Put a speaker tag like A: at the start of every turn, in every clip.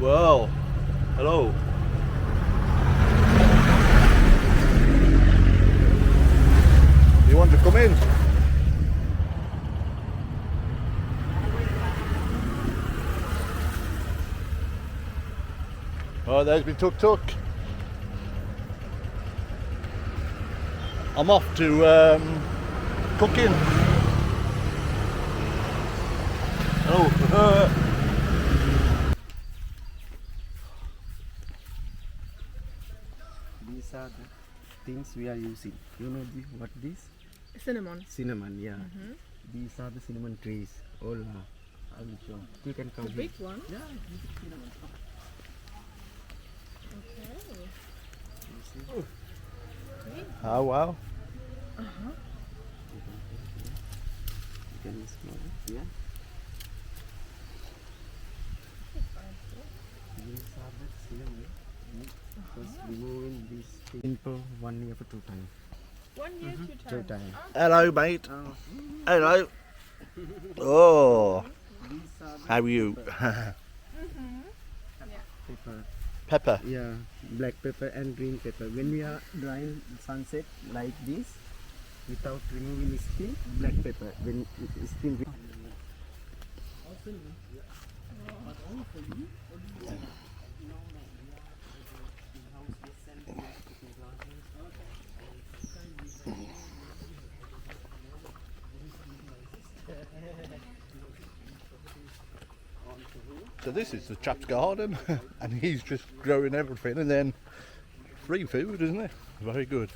A: Well, hello. You want to come in? Oh, there's my tuk-tuk. I'm off to cooking. Oh,
B: These are the things we are using. You know what this?
C: Cinnamon.
B: Cinnamon, yeah. These are the cinnamon trees. All I will show. You can come
C: The
B: here.
C: big one.
B: Yeah, this is cinnamon.
C: Okay.
B: You see?
A: oh wow.
B: You can smell it. Yeah. These are the cinnamon. First removing this thing for 1 year for 2 times.
C: 1 year, 2
B: 2
C: times.
B: times.
A: Hello, mate. Hello. Oh,
B: These are the
A: how are you?
B: pepper.
A: Pepper.
B: Yeah, black pepper and green pepper. When we are drying sunset like this, without removing skin, black pepper. When it is still.
A: So this is the chap's garden, and he's just growing everything, and then free food, isn't it? Very good.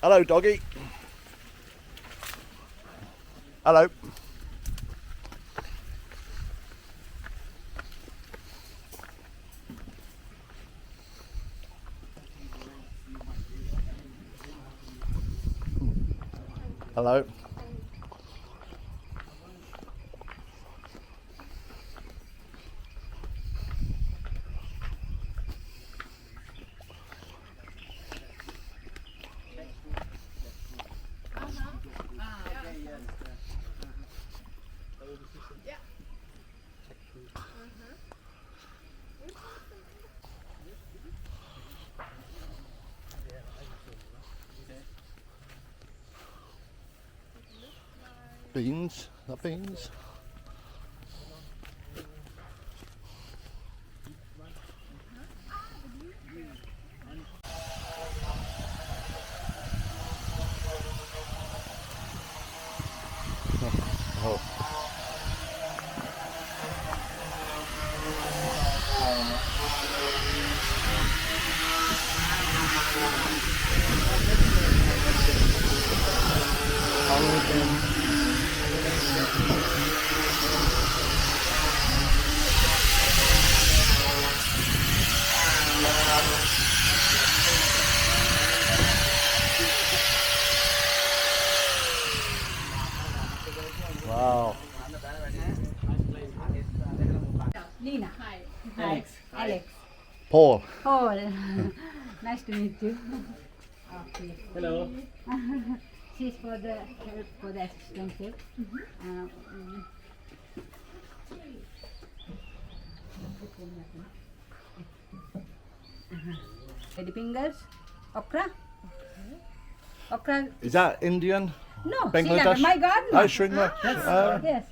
A: Hello, doggy. Hello. Hello. Beans, not beans. Oh. Wow.
D: Nina.
C: Hi.
D: Alex. Alex.
A: Paul.
D: Paul. Nice to meet you. Okay.
B: Hello.
D: She's for the help for the assistantship. Lady fingers. Okra. Okra.
A: Is that Indian?
D: No.
A: Bangladesh?
D: My garden.
A: Oh, Srinagar.
D: Yes.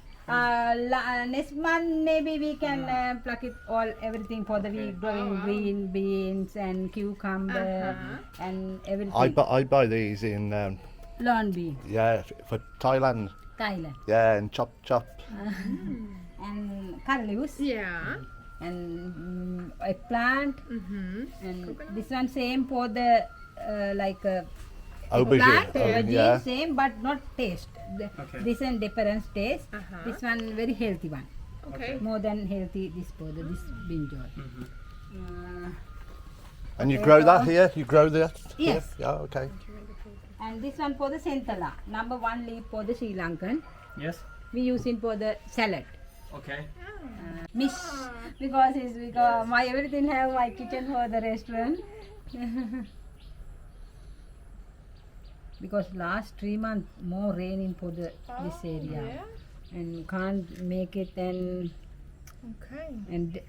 D: Next month maybe we can pluck it all, everything for the week, growing green beans and cucumber and everything.
A: I buy these in
D: Lawn bean,
A: yeah, for Thailand.
D: Thailand,
A: Yeah, and chop.
D: and curry leaves
C: Yeah.
D: and eggplant,
C: Mm-hmm.
D: and this one same for the like
A: Aubergine.
D: aubergine,
A: Yeah.
D: same but not taste. This one different taste.
C: Uh-huh.
D: This one very healthy one.
C: Okay.
D: More than healthy this for the this brinjal.
A: And you grow that here? You grow that?
D: Yes.
A: Here? Yeah, okay.
D: And this one for the centala, number 1 leaf for the Sri Lankan.
B: Yes.
D: We use it for the salad.
B: Okay.
D: Miss, because my everything have my kitchen for the restaurant. because last 3 months more raining for this area
C: Yeah.
D: and can't make it and
C: Okay.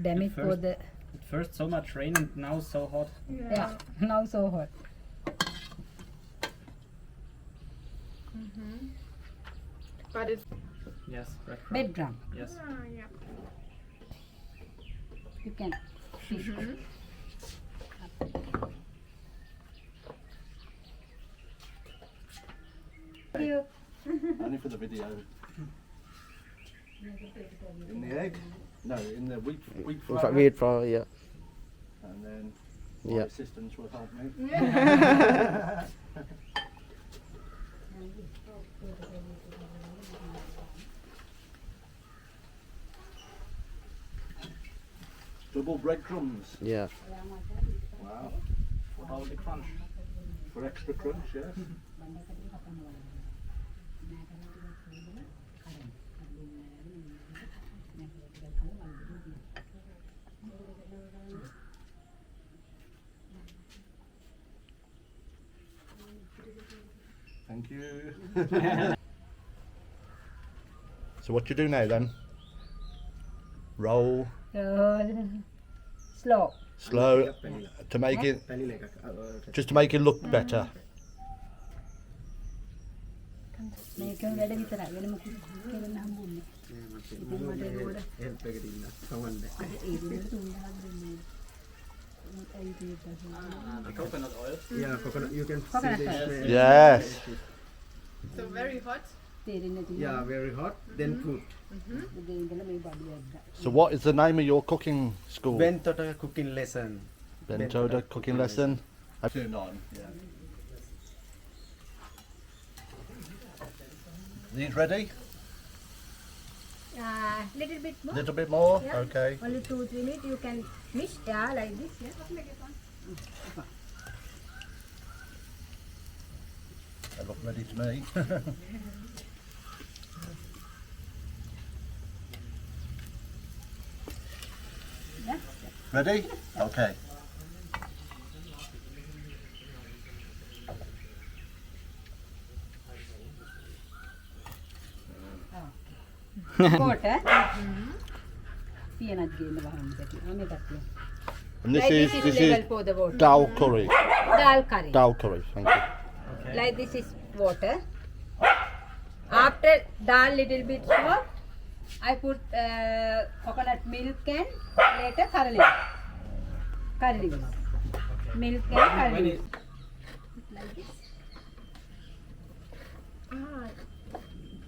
D: damage for
E: first-
D: the
E: At first so much rain and now so hot.
D: yeah now so hot.
C: But it's
E: Yes, breadcrumb.
D: Bed drum
E: Yes.
C: yeah.
D: you can fish. Thank you.
A: Only for the video. In the egg? No, in the wheat flour.
B: Wait for yeah.
A: And then my
B: Yeah.
A: assistants will help me. Double breadcrumbs.
B: Yeah.
A: Wow.
E: For all the crunch.
A: For extra crunch, yes. Thank you. So what you do now then? Roll
D: Slow.
A: slow to make it, just to make it look better.
D: මේක වැඩ විතරයි වෙන මොකුත් කරන්න හම්බුන්නේ.
B: help එක දෙන්න. සමන්න.
D: ඒ විදිහට තුන්දහක් දෙන්නේ.
E: The coconut oil.
B: Yeah, coconut you can
D: Coconut
B: see
D: oil.
B: this.
A: Yes.
C: So very hot.
D: තේරෙන්නේ නැති.
B: Yeah, very hot. Then put
D: උදේ ඉඳලා මේ බඩු ඇද්දා.
A: So what is the name of your cooking school?
B: Bentota cooking lesson.
A: Bentota cooking lesson. I've turned on. Yeah. These ready?
D: Little bit more.
A: Little bit more.
D: Yeah.
A: Okay.
D: Only 2-3 minutes you can mix. Yeah, like this. Yeah.
A: They look ready to me.
D: Yeah.
A: Ready? Okay.
D: Water. Peanut ගේන්න වහන්න දැක්කේ. මේකත් තියෙනවා.
A: And this
D: Like
A: is
D: this level for the water.
A: dal curry.
D: Dal curry.
A: Dal curry. Thank you.
E: Okay.
D: Like this is water. After dal little bit salt, I put coconut milk and later curry leaves. Curry leaves. Milk and curry
E: When
D: leaves. Like this.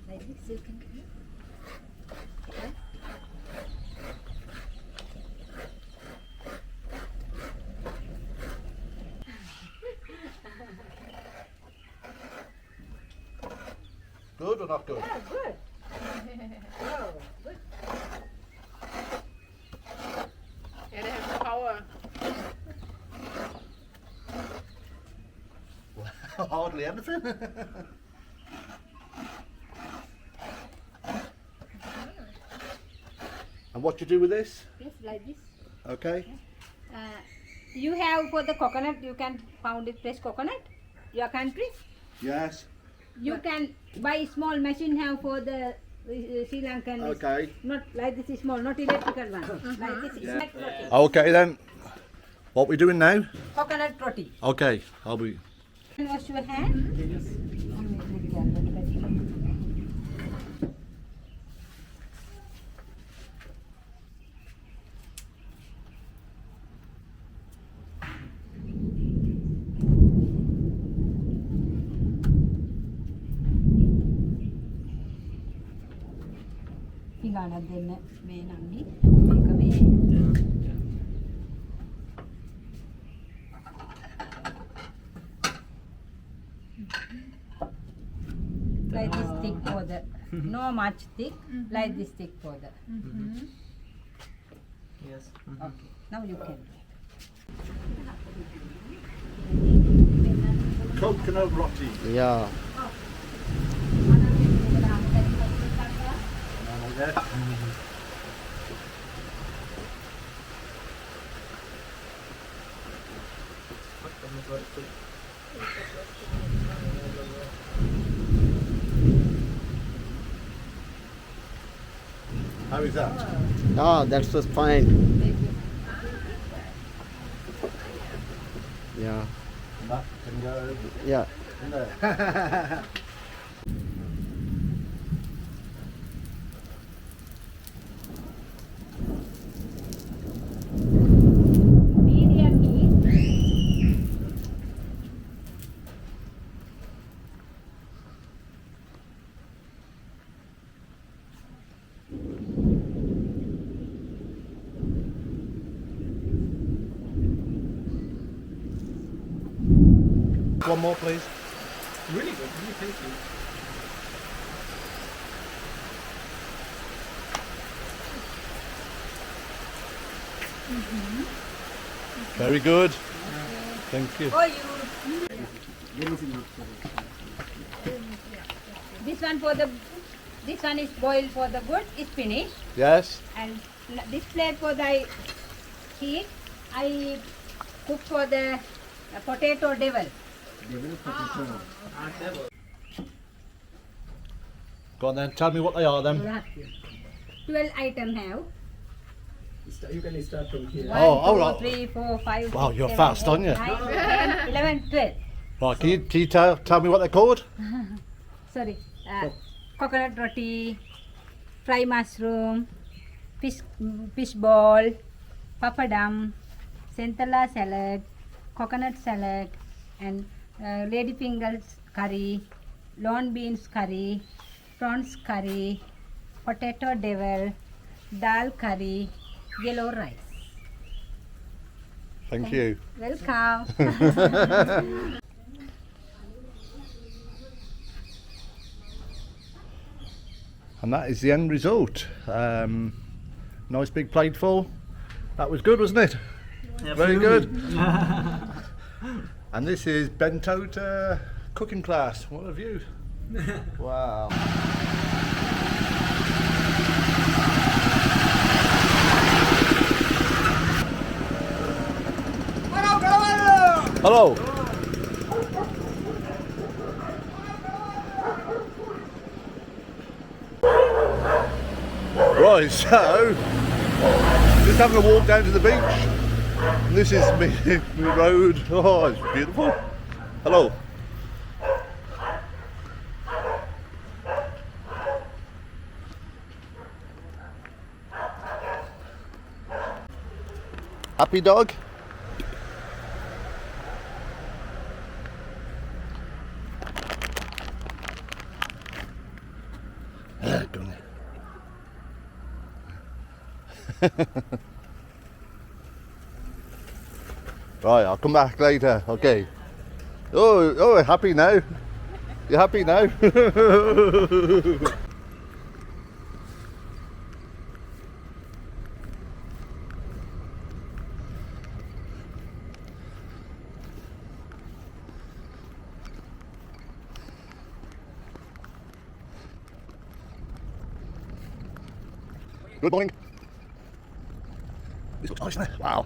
D: Like this you can. Yeah.
A: Good or not good?
D: Yeah, good. Oh, good.
C: Yeah, they have the power.
A: Hardly anything. And what you do with this?
D: Yes, like this.
A: Okay.
D: You have for the coconut, you can pound it fresh coconut. Your country,
A: Yes.
D: you can buy small machine have for the Sri Lankan.
A: Okay.
D: Not like this is small, not electrical one. Like this is
A: Yeah.
D: like roti.
A: Okay then. What we doing now?
D: Coconut roti.
A: Okay. I'll be.
D: And wash your hand. පිඟානක් දෙන්න මේ නම්නි මේක මේ like this thick for the no much thick like this thick for the
E: Yes.
D: okay now you can
A: Coconut roti.
B: Yeah.
A: How is that?
B: Ah, that was fine. Yeah,
A: And that can go
B: yeah.
A: in there.
D: Medium heat.
A: One more, please.
E: Really good, really tasty.
A: Very good. Thank you.
D: Oh, this one for the, this one is boiled for the good, is finished.
A: Yes.
D: And this plate for the heat, I cook for the potato devil.
A: Go on then. Tell me what they are then.
D: 12 item have.
E: You can start from here.
D: 1,
A: Oh, all
D: 2,
A: right.
D: 3, 4, 5,
A: Wow,
D: 6,
A: you're
D: 7,
A: fast,
D: 8,
A: aren't you?
D: 9, 10, 11, 12.
A: Right. Can you tell me what they're called?
D: Sorry. Coconut roti, fried mushroom, fish ball, papadum, centella salad, coconut salad, and lady fingers curry, lawn beans curry, prawns curry, potato devil, dal curry, yellow rice.
A: Thank you.
D: Welcome.
A: And that is the end result. Nice big plateful. That was good, wasn't it? Very good. And this is Bentota cooking class. What a view. Wow. Hello. Right, so just having a walk down to the beach. And this is me road. Oh, it's beautiful. Hello. Happy dog? Done it. Right, I'll come back later. Okay. Oh, happy now. You happy now? Good morning. This looks nice, doesn't it? Wow.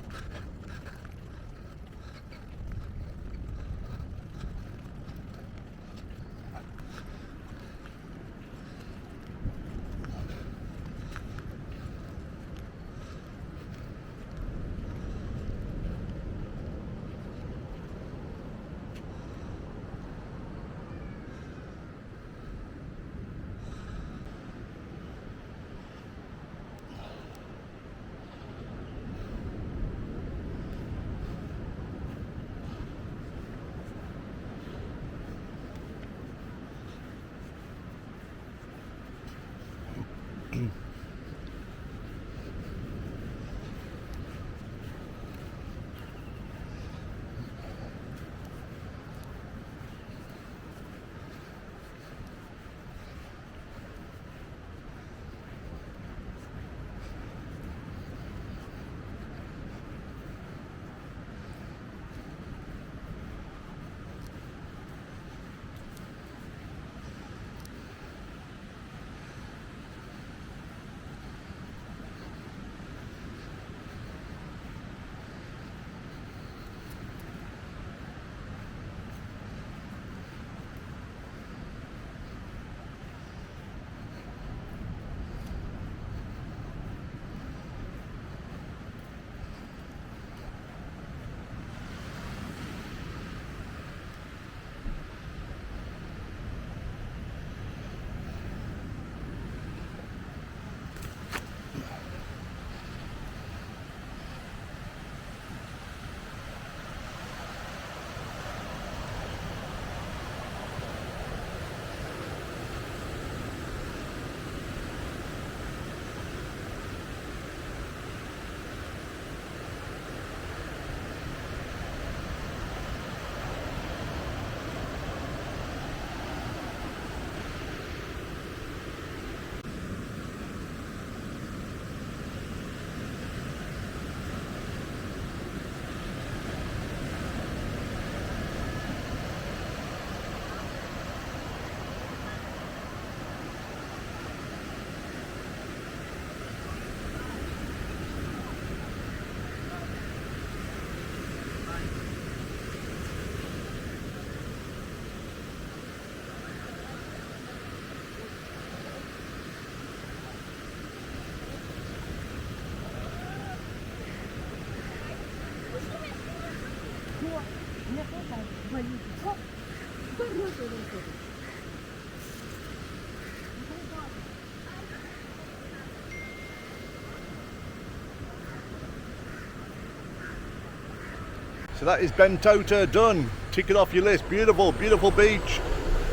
A: So that is Bentota done. Tick it off your list. Beautiful, beautiful beach.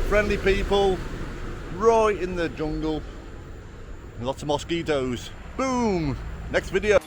A: Friendly people. Right in the jungle. And lots of mosquitoes. Boom! Next video.